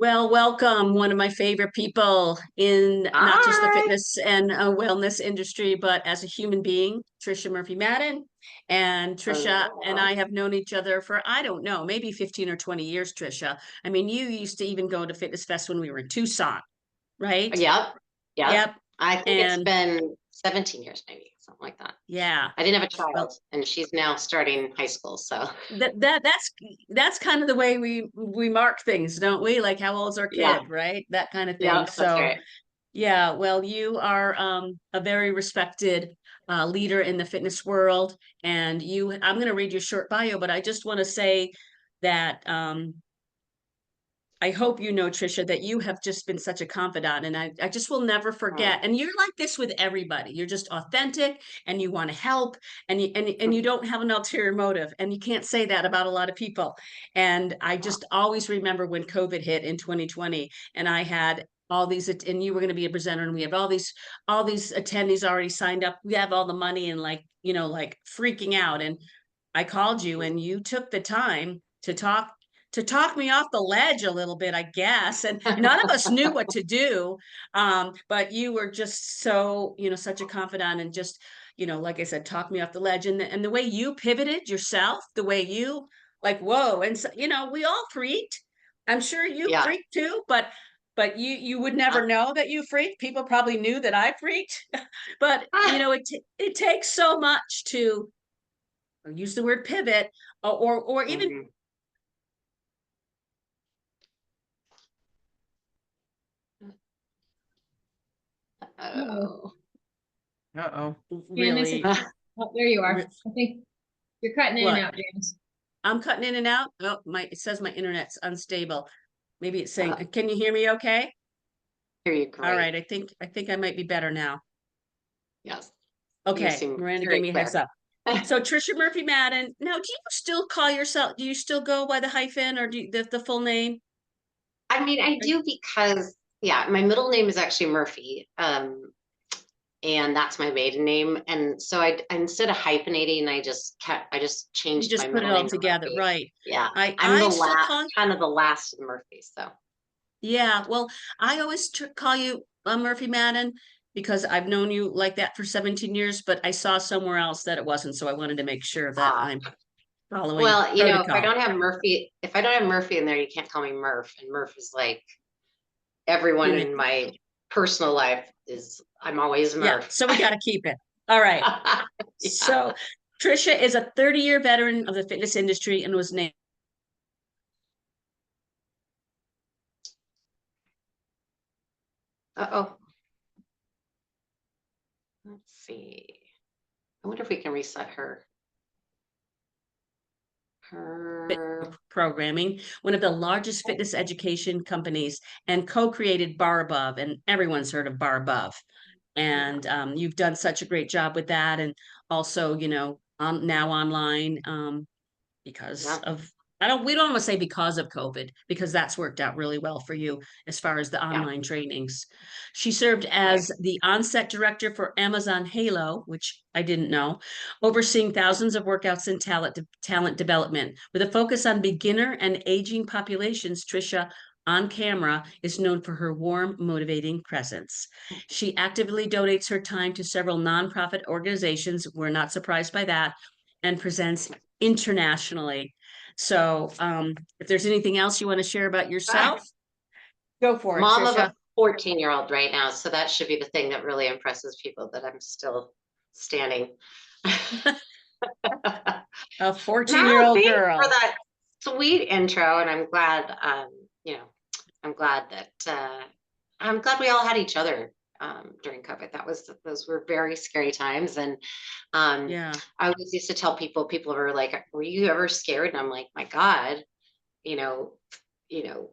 Well, welcome, one of my favorite people in not just the Hi. fitness and wellness industry, but as a human being, Tricia Murphy Madden. And Tricia and Hello. I have known each other for, I don't know, maybe 15 or 20 years, Tricia. I mean, you used to even go to Fitness Fest when we were in Tucson, right? Yep. Yep. Yep. I think it's And been 17 years, maybe something like that. yeah, I didn't have a well, child, and she's now starting high school. So, that's kind of the way we mark things, don't we? Like how old's our yeah. kid, right? That kind of thing. Yep. That's So right. yeah, well, you are a very respected leader in the fitness world, and I'm going to read your short bio, but I just want to say that I hope you know, Tricia, that you have just been such a confidant, and I just will never forget. Mm. And you're like this with everybody. You're just authentic, and you want to help, and you don't have an ulterior motive, and you can't say that about a lot of people. And I just always remember when COVID hit in 2020, and I had all these, and you were going to be a presenter, and we have all these attendees already signed up. We have all the money, and like freaking out. And I called you, and you took the time to talk me off the ledge a little bit, I guess. And none of us knew what to do. But you were just so, such a confidant and just, like I said, talk me off the ledge. And the way you pivoted yourself, the way you like, whoa. And so, we all freaked. I'm sure you Yeah. freaked too, but you would never know that you freaked. People probably knew that I freaked. But it takes so much to use the word pivot, or even Mhm. Oh, Oh. uh-oh, Janice, really. oh, there you Re- are. I think you're cutting in and what? out, Janice. I'm cutting in and out. Oh, it says my internet's unstable. Maybe it's saying, Uh, can you hear me okay? hear you All great. right, I think I might be better now. Yes. You Okay, seem Miranda gave very me a heads clear. up. So Trisha Murphy Madden. Now, do you still call yourself, do you still go by the hyphen, or the full name? I mean, I do because, yeah, my middle name is actually Murphy. And that's my maiden name. And so instead of hyphenating, I just You changed my just put it middle all name to together, Murphy. right? Yeah, I I'm the I still last, call kind of the last of the Murphys. So, Yeah, well, I always call you Murphy Madden because I've known you like that for 17 years, but I saw somewhere else that it wasn't, so I wanted to make sure that uh, I'm following well, protocol. If I don't have Murphy in there, you can't call me Murph. And Murph is like everyone You in my personal life I'm always Yeah, Murph. so we got to keep it. All right. Yeah. So Tricia is a 30-year veteran of the fitness industry and was named. Uh-oh. Let's see. I wonder if we can reset her. Programming, one of the largest fitness education companies, and co-created Bar Above, and everyone's heard of Bar Above. Yeah. And you've done such a great job with that, and also, now online, because Yeah. of we don't want to say because of COVID, because that's worked out really well for you as far as the Yeah. online trainings. She served Right. as the on-set director for Amazon Halo, which I didn't know, overseeing thousands of workouts and talent development. With a focus on beginner and aging populations, Tricia on camera is known for her warm, motivating presence. She actively donates her time to several nonprofit organizations. We're not surprised by that, and presents internationally. So, if there's anything else you want to share about yourself, go for it, Mom of Trisha. a 14-year-old right now. So that should be the thing that really impresses people that I'm still standing. A No, 14-year-old thanks for girl. that sweet intro. And I'm glad, you know, I'm glad that I'm glad we all had each other during COVID. Those were very scary times. And Yeah. I always used to tell people were like, were you ever scared? And I'm like, my God, you know, you know,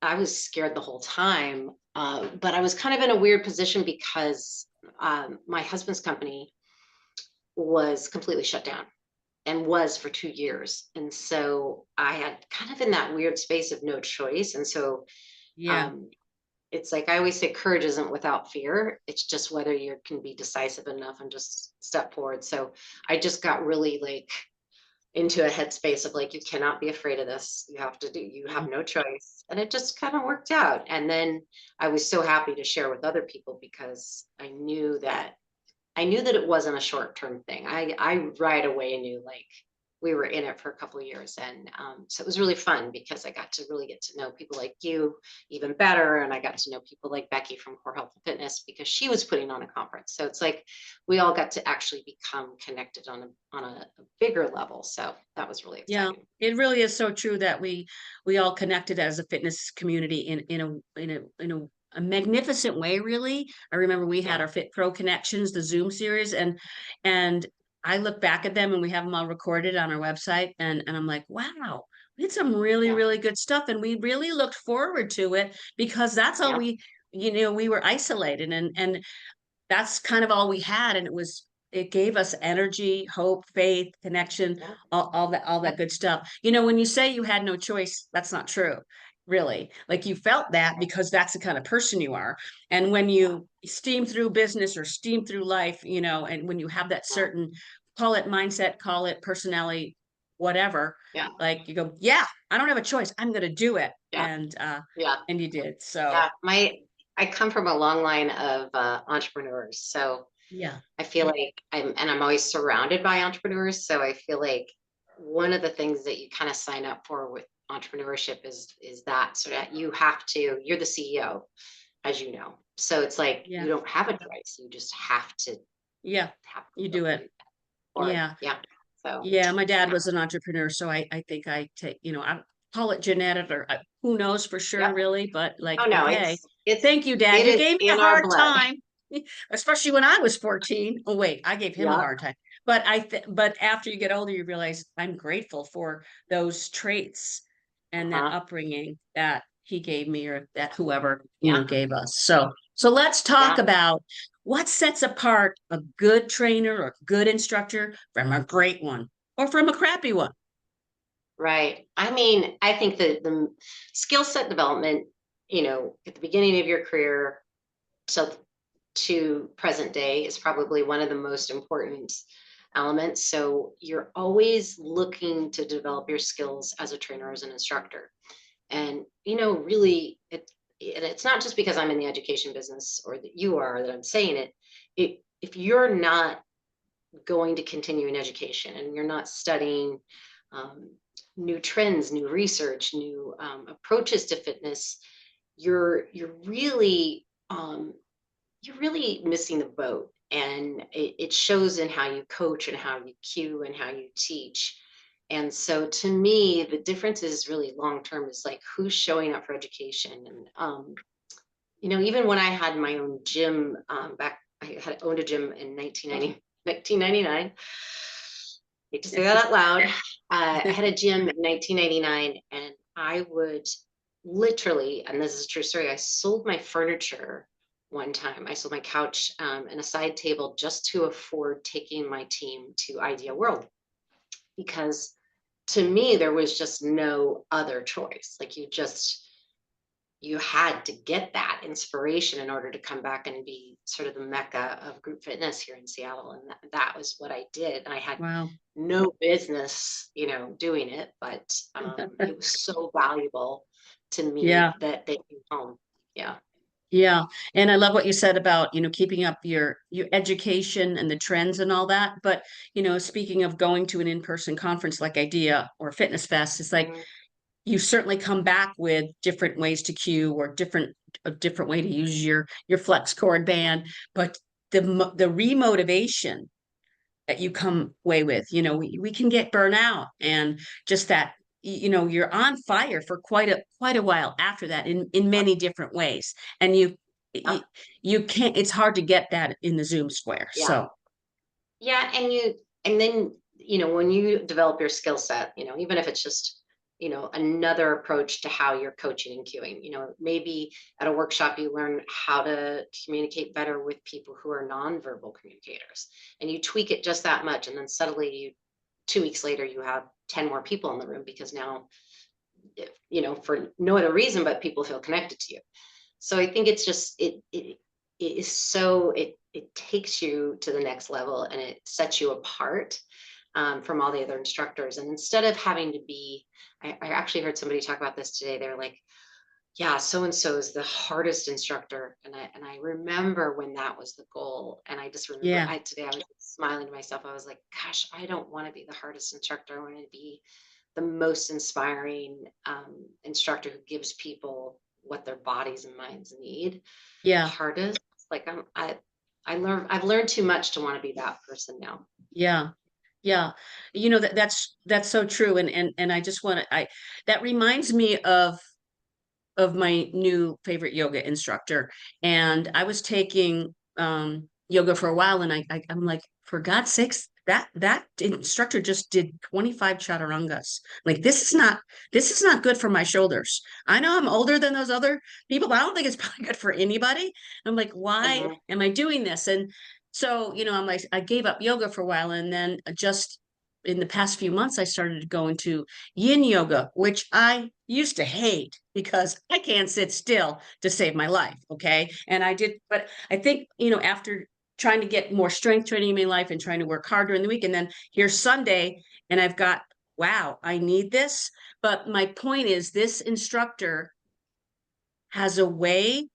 I was scared the whole time. But I was kind of in a weird position because my husband's company was completely shut down and was for 2 years. And so I had kind of in that weird space of no choice. And so Yeah. um, it's like I always say, courage isn't without fear. It's just whether you can be decisive enough and just step forward. So I just got really like into a headspace of like, you cannot be afraid of this. You have no choice. And it just kind of worked out. And then I was so happy to share with other people because I knew that it wasn't a short-term thing. I right away knew like we were in it for a couple of years. And so it was really fun because I got to really get to know people like you even better. And I got to know people like Becky from Core Health and Fitness because she was putting on a conference. So it's like we all got to actually become connected on a bigger level. So that was really Yeah, exciting. it really is so true that we all connected as a fitness community in a magnificent way, really. I remember we had Yeah. our Fit Pro Connections, the Zoom series, and I look back at them and we have them all recorded on our website, and I'm like, wow, we had some really, Yeah. really good stuff, and we really looked forward to it because that's all Yeah. we were isolated, and that's kind of all we had, and it gave us energy, hope, faith, connection, Yeah. all that good stuff. When you say you had no choice, that's not true, really. Like, you felt that because that's the kind of person you are. And when Yeah. you steam through business or steam through life, and when you have that Yeah. certain, call it mindset, call it personality, whatever, Yeah. like, you go, yeah, I don't have a choice, I'm going to do it. Yeah. And you did. Yeah. So I come from a long line of entrepreneurs. So yeah. I feel like I'm always surrounded by entrepreneurs. So I feel like one of the things that you kind of sign up for with entrepreneurship is that so that you're the CEO, as you know. So it's like you Yeah. don't have a choice. You just have to Yeah. have to You go do it. through that. Or Yeah. yeah. So Yeah, my dad yeah. was an entrepreneur, so I think I take, I call it genetic, or who knows for sure, Yep. really, but like, Oh no, okay, it's thank you, Dad. it You is gave me a in our hard blood. time, especially when I was 14. Oh wait, I gave him a Yeah. hard time. But after you get older, you realize I'm grateful for those traits and that Uh-huh. upbringing that he gave me, or that whoever, Yeah. gave us. So let's talk Yeah. about what sets apart a good trainer or good instructor from a great one or from a crappy one. Right. I mean, I think that the skill set development, at the beginning of your career to present day is probably one of the most important elements. So you're always looking to develop your skills as a trainer, as an instructor. And, really, and it's not just because I'm in the education business or that you are that I'm saying it. If you're not going to continue in education and you're not studying um, new trends, new research, new approaches to fitness, you're really you're really missing the boat. And it shows in how you coach and how you cue and how you teach. And so to me, the difference is really long term is like who's showing up for education. And even when I had my own gym back, I had owned a gym in 1999. Hate to say that out loud. I had a gym in 1999, and I would literally, and this is a true story, I sold my furniture one time. I sold my couch and a side table just to afford taking my team to Idea World because to me, there was just no other choice. Like you had to get that inspiration in order to come back and be sort of the mecca of group fitness here in Seattle. And that was what I did. And I had Wow. no business, doing it, but it was so valuable to Yeah. me that they came home. Yeah. Yeah. And I love what you said about, keeping up your education and the trends and all that. But, speaking of going to an in-person conference like Idea or Fitness Fest, it's like Mhm. you certainly come back with different ways to cue, or a different way to use your flex cord band. But the remotivation that you come away with, we can get burnout, and just that, you're on fire for quite a while after that in many different ways. And Yep. you, you can't, it's hard to get that in the Zoom square. Yeah. So Yeah. And then, when you develop your skill set, even if it's just, another approach to how you're coaching and cueing, maybe at a workshop, you learn how to communicate better with people who are nonverbal communicators, and you tweak it just that much. And then suddenly 2 weeks later, you have 10 more people in the room because now, for no other reason, but people feel connected to you. So I think it's just, it is so, it takes you to the next level and it sets you apart. from all the other instructors. And instead of having to be, I actually heard somebody talk about this today. They're like, yeah, so and so is the hardest instructor. And I remember when that was the goal. And I just remember Yeah. today I was smiling to myself. I was like, gosh, I don't want to be the hardest instructor. I want to be the most inspiring instructor who gives people what their bodies and minds need. Yeah. Hardest, like I've learned too much to want to be that person now. Yeah. Yeah. That's so true. And I just want to, that reminds me of my new favorite yoga instructor. And I was taking yoga for a while, and I'm like, for God's sakes, that instructor just did 25 chaturangas. Like, this is not good for my shoulders. I know I'm older than those other people, but I don't think it's probably good for anybody. I'm like, why Mhm. am I doing this? And so, I'm like, I gave up yoga for a while, and then just in the past few months, I started going to yin yoga, which I used to hate because I can't sit still to save my life. Okay. And I did, but I think, after trying to get more strength training in my life and trying to work harder in the week, and then here's Sunday, and I've got, wow, I need this. But my point is, this instructor has a way,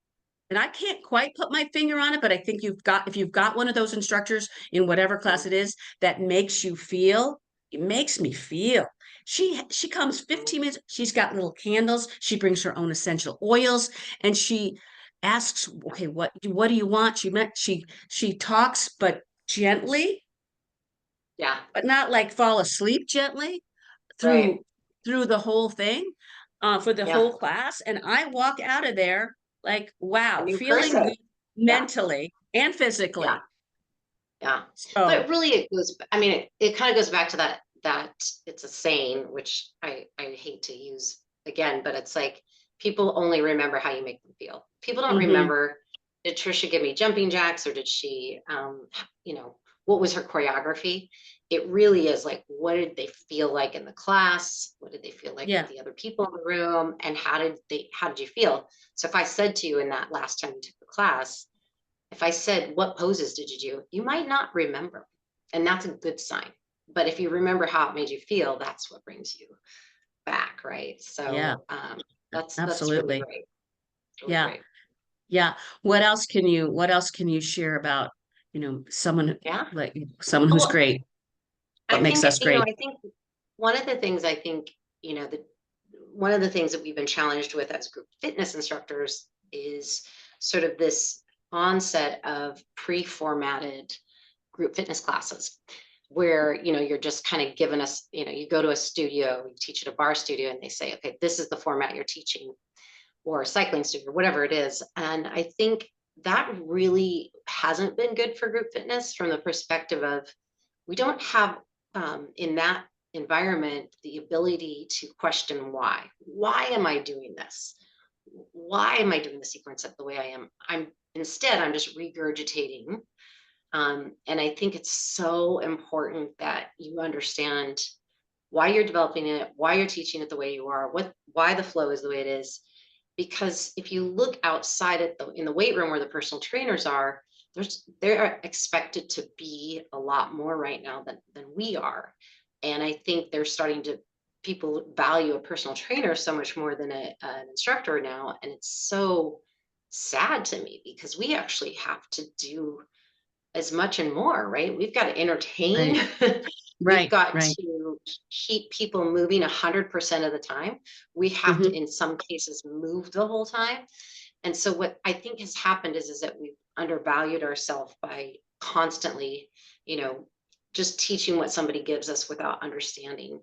and I can't quite put my finger on it, but I think if you've got one of those instructors in whatever class it is that makes you feel, it makes me feel. She comes 15 minutes, she's got little candles, she brings her own essential oils, and she asks, okay, what do you want? She talks, but gently, Yeah, but not like fall asleep gently right. through the whole thing, for the Yeah, whole class. And I walk out of there like, a wow, new feeling person. good Yeah, mentally and yeah, physically. yeah. So, But really, it goes. I mean, it kind of goes back to that it's a saying, which I hate to use again, but it's like people only remember how you make them feel. People don't mhm, remember, did Trisha give me jumping jacks, or did she, what was her choreography? It really is like, what did they feel like in the class? What did they feel like with yeah, the other people in the room? And how did you feel? So if I said to you in that last time you took the class, if I said, what poses did you do? You might not remember. And that's a good sign. But if you remember how it made you feel, that's what brings you back, right? yeah, So that's really absolutely. great. Really Yeah, great. yeah. What else can you share about, someone Yeah. like someone who's Well, great? I What makes think, us great? I think one of the things I think, one of the things that we've been challenged with as group fitness instructors is sort of this onset of pre-formatted group fitness classes where you're just kind of given us, you go to a studio, you teach at a bar studio, and they say, okay, this is the format you're teaching, or a cycling studio, or whatever it is. And I think that really hasn't been good for group fitness from the perspective of we don't have, in that environment, the ability to question why am I doing this, why am I doing the sequence of the way I am. I'm just regurgitating. And I think it's so important that you understand why you're developing it, why you're teaching it the way you are, why the flow is the way it is. Because if you look outside in the weight room where the personal trainers are, they're expected to be a lot more right now than we are. And I think they're starting to, people value a personal trainer so much more than an instructor now. And it's so sad to me because we actually have to do as much and more, right? We've got to entertain. Right, We've right, got right. to keep people moving 100% of the time. We have to, Hmm. in some cases, move the whole time. And so what I think has happened is that we've undervalued ourselves by constantly, you know, just teaching what somebody gives us without understanding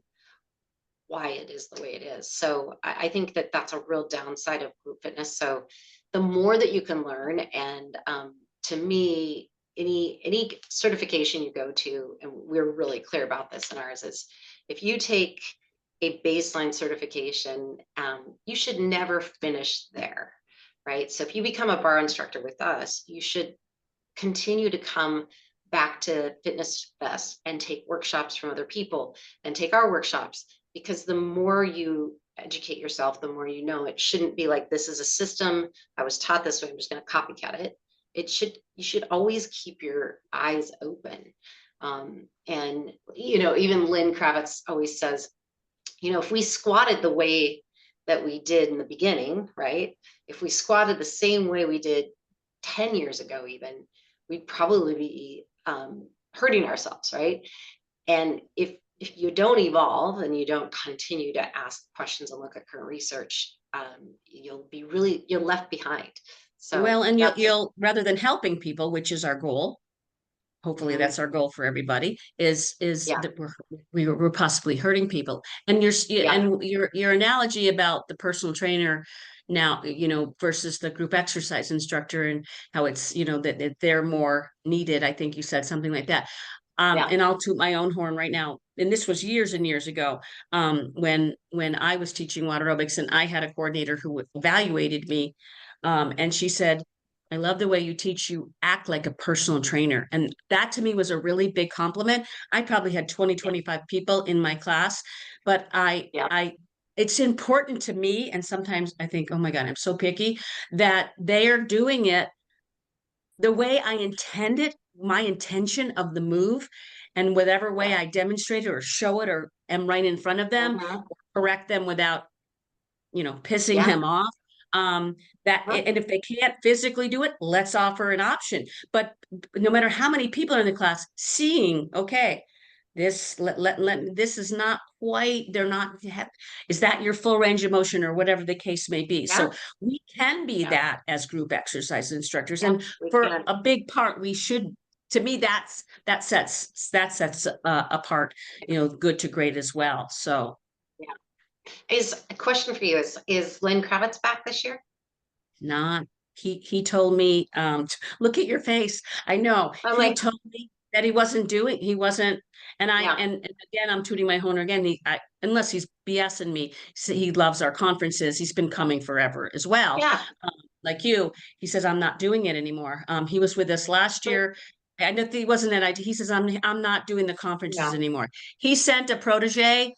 why it is the way it is. So I think that that's a real downside of group fitness. So the more that you can learn, and to me, any certification you go to, and we're really clear about this in ours, is if you take a baseline certification, you should never finish there, right? So if you become a bar instructor with us, you should continue to come back to Fitness Fest and take workshops from other people and take our workshops, because the more you educate yourself, the more you know. It shouldn't be like, this is a system, I was taught this way, I'm just going to copycat it. You should always keep your eyes open. And, even Lynn Kravitz always says, if we squatted the way that we did in the beginning, right? If we squatted the same way we did 10 years ago, even, we'd probably be hurting ourselves, right? And if you don't evolve and you don't continue to ask questions and look at current research, you're left behind. So Well, and you'll rather than helping people, which is our goal, hopefully that's our goal for everybody, is Yeah. that we're possibly hurting people. And your analogy about the personal trainer now, versus the group exercise instructor, and how it's, that they're more needed. I think you said something like that. And I'll toot my own horn right now. And this was years and years ago, when I was teaching water aerobics, and I had a coordinator who evaluated me, and she said, I love the way you teach. You act like a personal trainer. And that to me was a really big compliment. I probably had 20, 25 people in my class, but it's important to me. And sometimes I think, oh my God, I'm so picky, that they are doing it the way I intended, my intention of the move, and whatever way I demonstrate it or show it or am right in front of them, correct them without, pissing them off. And if they can't physically do it, let's offer an option. But no matter how many people are in the class, seeing, okay, this this is not quite, they're not, is that your full range of motion, or whatever the case may be. So we can be that as group exercise instructors. And for a big part, we should, to me, that sets apart, good to great as well. So Is a question for you, is Lynn Kravitz back this year? Not. He told me, look at your face. I know. He told me that he wasn't, and again, I'm tooting my horn again. Unless he's BSing me, he loves our conferences. He's been coming forever as well. Yeah. Like you, he says, I'm not doing it anymore. He was with us last year. I know he wasn't an idea. He says, I'm not doing the conferences anymore. He sent a protege,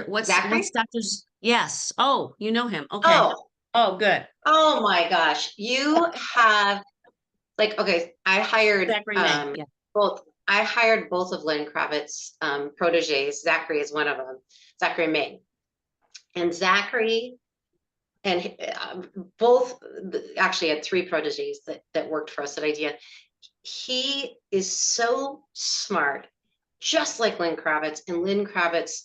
what's doctor's? Yes. Oh, you know him. Okay. Oh, good. Oh my gosh. You have okay, I hired both. I hired both of Lynn Kravitz's proteges. Zachary is one of them, Zachary May. And Zachary and both actually had 3 proteges that worked for us at IDEA. He is so smart, just like Lynn Kravitz. And Lynn Kravitz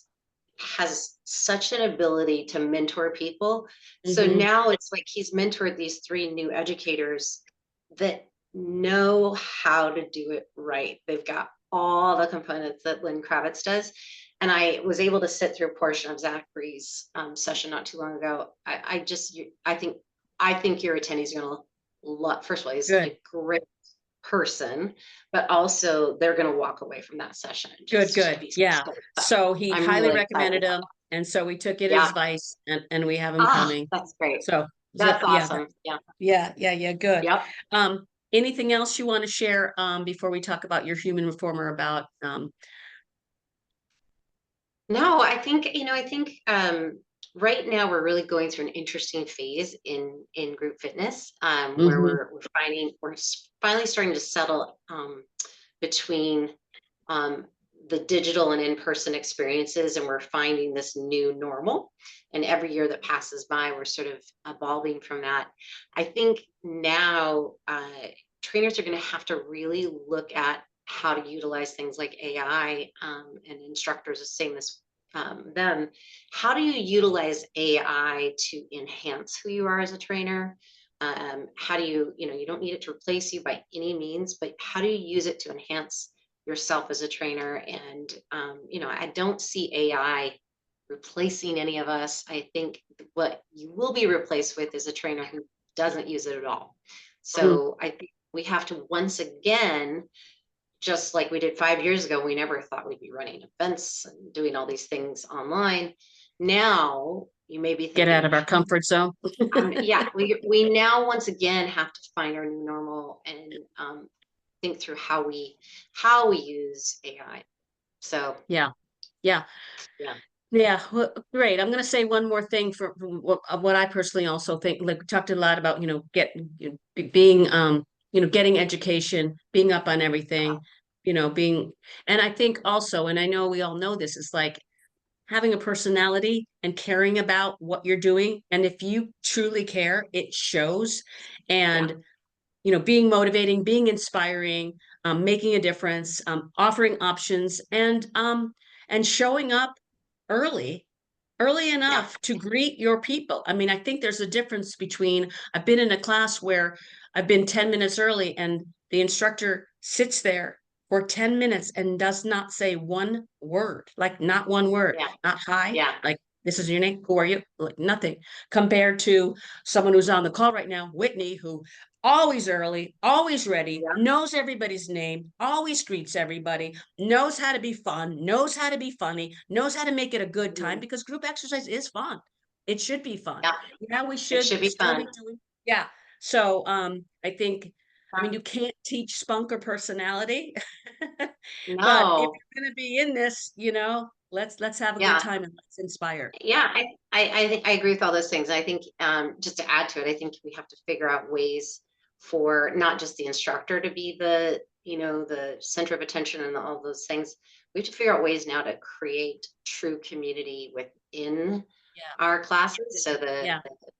has such an ability to mentor people. So now it's like he's mentored these 3 new educators that know how to do it right. They've got all the components that Lynn Kravitz does. And I was able to sit through a portion of Zachary's session not too long ago. I think your attendees are going to love. First of all, he's a great person, but also they're going to walk away from that session. Good. Yeah. So he highly recommended him. And so we took it as advice, and we have him coming. That's great. So that's awesome. Yeah. Good. Yep. Anything else you want to share before we talk about your human reformer about No, I think right now we're really going through an interesting phase in group fitness, where we're finally starting to settle between the digital and in-person experiences, and we're finding this new normal. And every year that passes by, we're sort of evolving from that. I think now trainers are going to have to really look at how to utilize things like AI, and instructors are saying this them. How do you utilize AI to enhance who you are as a trainer? How do you don't need it to replace you by any means, but how do you use it to enhance yourself as a trainer? And I don't see AI replacing any of us. I think what you will be replaced with is a trainer who doesn't use it at all. So I think we have to, once again, just like we did 5 years ago, we never thought we'd be running events and doing all these things online. Now you may be thinking, get out of our comfort zone. We now once again have to find our new normal and think through how we use AI. So yeah. Well, great. I'm going to say one more thing for what I personally also think. Like we talked a lot about, being, getting education, being up on everything, you know, and I think also, and I know we all know this, is like having a personality and caring about what you're doing. And if you truly care, it shows. Yeah. And, you know, being motivating, being inspiring, making a difference, offering options, and showing up early, early Yeah. enough to greet your people. I mean, I think there's a difference between, I've been in a class where I've been 10 minutes early and the instructor sits there for 10 minutes and does not say one word, like not one word, Yeah. not hi, Yeah. like this is your name, who are you? Like nothing, compared to someone who's on the call right now, Whitney, who always early, always ready, Yeah. knows everybody's name, always greets everybody, knows how to be fun, knows how to be funny, knows how to make it a good time, Mhm. because group exercise is fun. It should be fun. Yeah. Yeah, we It should should be still fun. be doing. Yeah. So I think, I Yeah. mean, you can't teach spunk or personality, but if No. you're gonna be in this, you know, let's have a good Yeah. time and let's inspire. Yeah, I think I agree with all those things. I think just to add to it, I think we have to figure out ways for not just the instructor to be the, you know, the center of attention and all those things. We have to figure out ways now to create true community within Yeah. our classes. So Yeah. the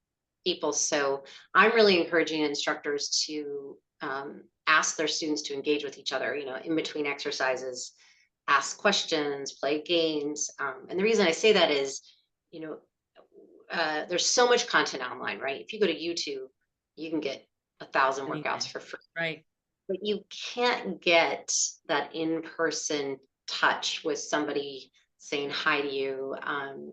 people. So I'm really encouraging instructors to ask their students to engage with each other, you know, in between exercises, ask questions, play games. And the reason I say that is, you know, there's so much content online, right? If you go to YouTube, you can get 1,000 workouts Anything. for free, Right. but you can't get that in-person touch with somebody saying hi to you,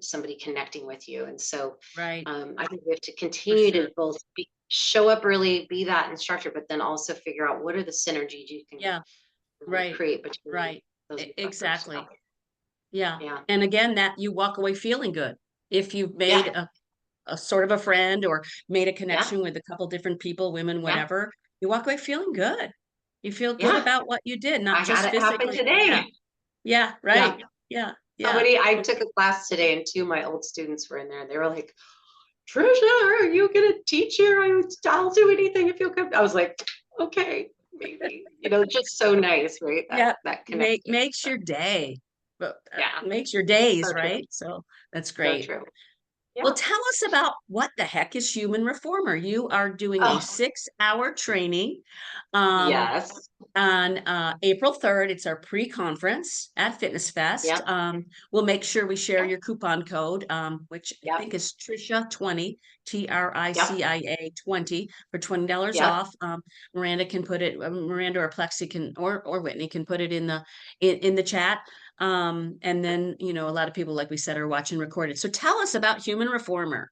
somebody connecting with you. And so Right. I think we have to For continue to sure. both show up early, be that instructor, but then also figure out what are the synergies you can Yeah. really Right. create between Right. those instructors. So, Exactly. Yeah. yeah. And again, that you walk away feeling good. If you've made Yeah. a sort of a friend or made a Yeah. connection with a couple different people, women, Yeah. whatever, you walk away feeling good. You feel good Yeah. about what you did, not I had just it happen physically. Yeah. today. Yeah. Yeah. Right. Yeah. Yeah. Somebody, I took a class today and two of my old students were in there and they were like, Trisha, are you gonna teach here? I'll do anything if you'll come. I was like, okay, maybe. You know, just so nice, right? That Yeah. that connection. Makes So your day. But yeah, makes your days, so true. right? So that's So great. true. Well, Yeah. tell us about what the heck is Human Reformer? You are doing a Oh, 6-hour training. Um, yes. on April 3rd. It's our pre-conference at Fitness Fest. Yep. We'll make sure we share Yep. your coupon code, which I Yep. think is Tricia 20, Yep. TRICIA 20 for $20 Yep. off. Miranda can put it, Miranda or Plexi can, or Whitney can put it in the chat. And then, you know, a lot of people, like we said, are watching recorded. So tell us about Human Reformer.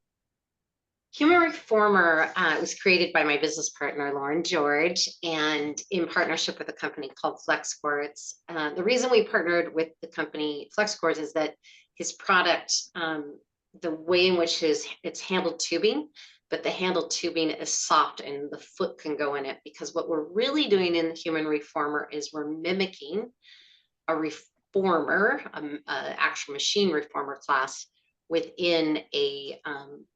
Human Reformer was created by my business partner, Lauren George, and in partnership with a company called FlexCores. The reason we partnered with the company FlexCores is that his product, the way in which it's handled tubing, but the handled tubing is soft and the foot can go in it, because what we're really doing in the Human Reformer is we're mimicking a reformer, actual machine reformer class within a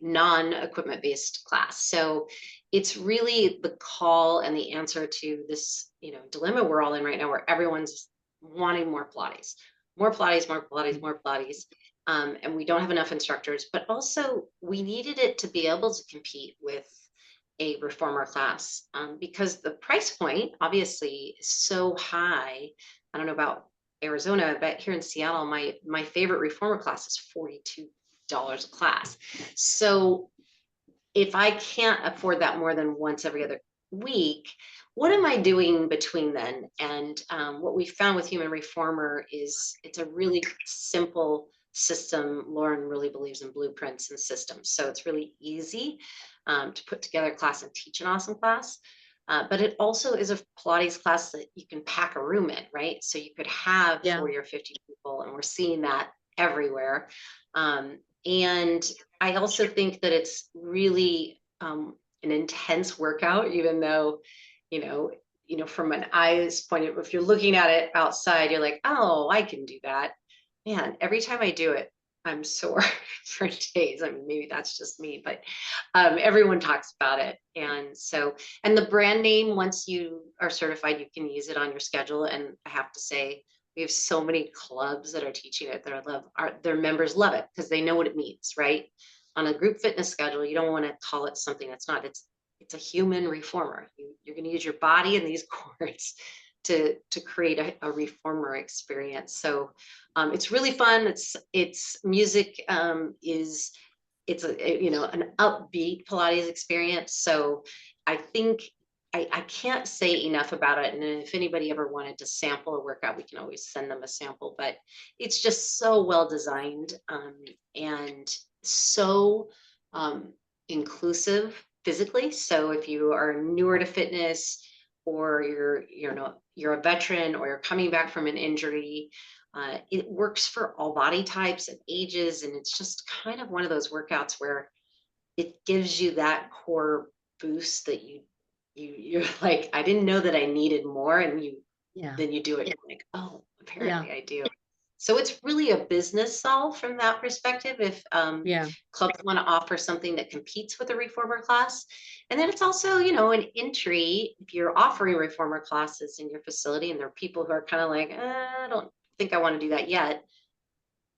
non-equipment based class. So it's really the call and the answer to this, you know, dilemma we're all in right now, where everyone's wanting more Pilates, more Pilates, more Pilates, more Pilates. And we don't have enough instructors, but also we needed it to be able to compete with a reformer class, because the price point obviously is so high. I don't know about Arizona, but here in Seattle, my favorite reformer class is $42 a class. So if I can't afford that more than once every other week, what am I doing between then? And what we found with Human Reformer is it's a really simple system. Lauren really believes in blueprints and systems. So it's really easy to put together a class and teach an awesome class. But it also is a Pilates class that you can pack a room in, right? So you could have Yeah. 40 or 50 people, and we're seeing that everywhere. And I also think that it's really an intense workout, even though, from an eyes point of view, if you're looking at it outside, you're like, oh, I can do that. Man, every time I do it, I'm sore for days. I mean, maybe that's just me, but everyone talks about it. And so, and the brand name, once you are certified, you can use it on your schedule. And I have to say, we have so many clubs that are teaching it that I love. Their members love it because they know what it means, right? On a group fitness schedule, you don't want to call it something that's not. It's a human reformer. You're going to use your body and these cords to create a reformer experience. So it's really fun. It's music it's an upbeat Pilates experience. So I think I can't say enough about it. And if anybody ever wanted to sample a workout, we can always send them a sample. But it's just so well designed and so inclusive physically. So if you are newer to fitness, or you're a veteran, or you're coming back from an injury, it works for all body types and ages. And it's just kind of one of those workouts where it gives you that core boost that you're like, I didn't know that I needed more. And then you do it, you're like, oh, apparently I do. So it's really a business solve from that perspective. If clubs want to offer something that competes with a reformer class. And then it's also, an entry. If you're offering reformer classes in your facility and there are people who are kind of like, I don't think I want to do that yet.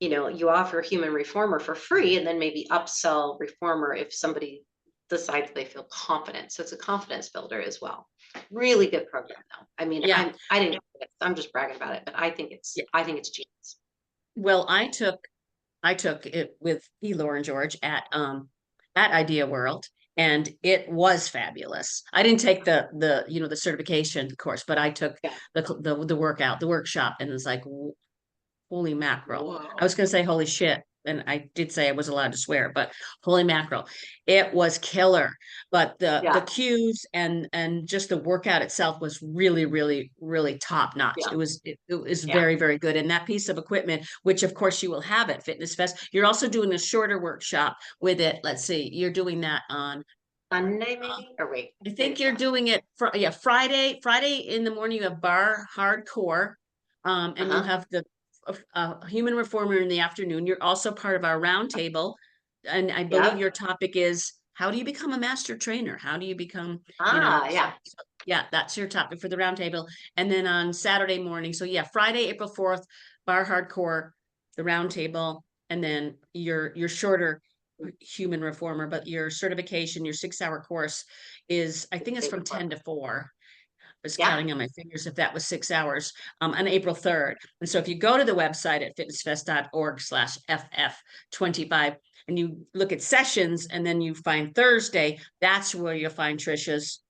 You offer human reformer for free, and then maybe upsell reformer if somebody decides they feel confident. So it's a confidence builder as well. Really good program though. I mean, I'm just bragging about it, but I think it's genius. Well, I took it with Elor and George at Idea World, and it was fabulous. I didn't take the certification course, but I took the workshop, and it was like, holy mackerel. Whoa. I was going to say holy shit, and I did say I was allowed to swear, but holy mackerel, it was killer. But the cues and just the workout itself was really, really, really top notch. It was very, very good. And that piece of equipment, which of course you will have at Fitness Fest, you're also doing a shorter workshop with it. Let's see, you're doing that on Sunday maybe, or wait, I think you're doing it Friday in the morning. You have bar hardcore, and you'll have the human reformer in the afternoon. You're also part of our roundtable, and I believe your topic is, how do you become a master trainer? How do you become, that's your topic for the roundtable. And then on Saturday morning, so Friday, April 4th, bar hardcore, the roundtable, and then your shorter human reformer, but your certification, your 6-hour course is, I think it's from 10 to 4. I was counting on my fingers if that was 6 hours, on April 3rd. And so if you go to the website at fitnessfest.org/FF25 and you look at sessions, and then you find Thursday, that's where you'll find Tricia's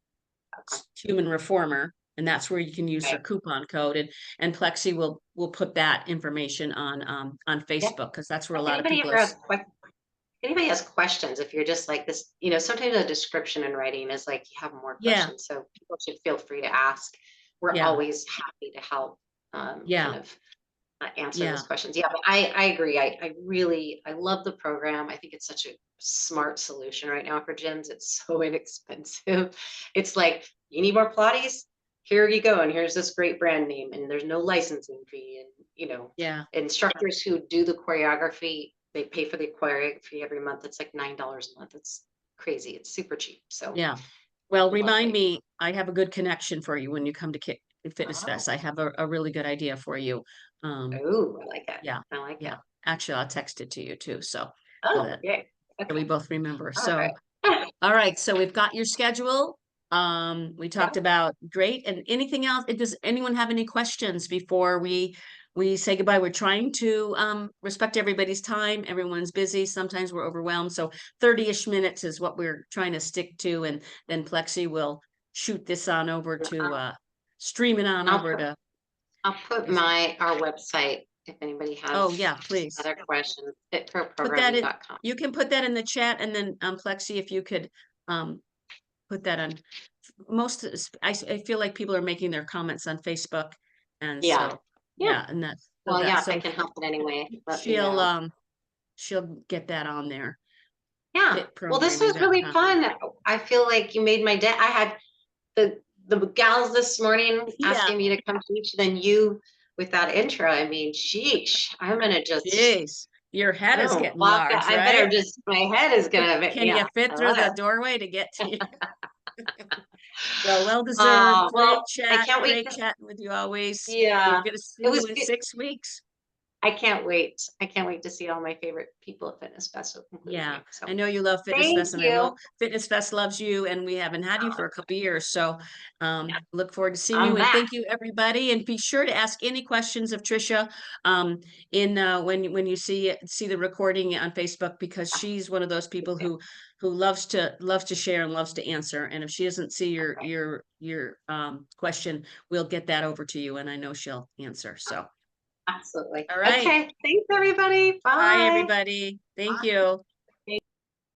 human reformer. And that's where you can use her coupon code, and Plexi will put that information on Facebook, because that's where a lot of people are. Anybody has questions, if you're just like this, sometimes a description in writing is like, you have more questions. So people should feel free to ask. We're always happy to help kind of answer those questions. But I agree. I love the program. I think it's such a smart solution right now for gyms. It's so inexpensive. It's like, you need more Pilates? Here you go. And here's this great brand name, and there's no licensing fee. And, instructors who do the choreography, they pay for the choreography every month. It's like $9 a month. It's crazy. It's super cheap. So well, remind me, I have a good connection for you when you come to Fitness Fest. I have a really good idea for you. I like that. I like that. Actually, I'll text it to you too. So so we both remember. All all right. So we've got your schedule. We talked about great. And anything else? Does anyone have any questions before we say goodbye? We're trying to respect everybody's time. Everyone's busy. Sometimes we're overwhelmed. So 30-ish minutes is what we're trying to stick to. And then Plexi will shoot this on over to stream it on over to. I'll put our website if anybody has please. Other questions. fitprogramming.com. You can put that in the chat, and then Plexi, if you could put that on. I feel like people are making their comments on Facebook, and and that's if I can help in any way. She'll get that on there. Well, this was really fun. I feel like you made my day. I had the gals this morning asking me to come teach, then you with that intro. I mean, sheesh, I'm gonna just Your head is Oh, getting well, large, I better right? just, my head is gonna, Can you yeah, fit I through love the it. doorway to get to you? Well deserved. Well, I can't wait Great to, chatting with you always. We're yeah, gonna it see you was in good. 6 weeks. I can't wait. I can't wait to see all my favorite people at Fitness Fest, including Yeah, you. So I know you love Fitness thank Fest, and I you. know Fitness Fest loves you, and we haven't had you for a couple years. So Yeah, look forward to seeing I'm you, and back. thank you everybody. And be sure to ask any questions of Tricia in when you see the recording on Facebook, because she's one of those people who loves to share and loves to answer. And if she doesn't see Okay, your question, we'll get that over to you, and I know she'll answer. So absolutely. all right. Okay, thanks everybody. Bye, Bye. everybody. Thank you.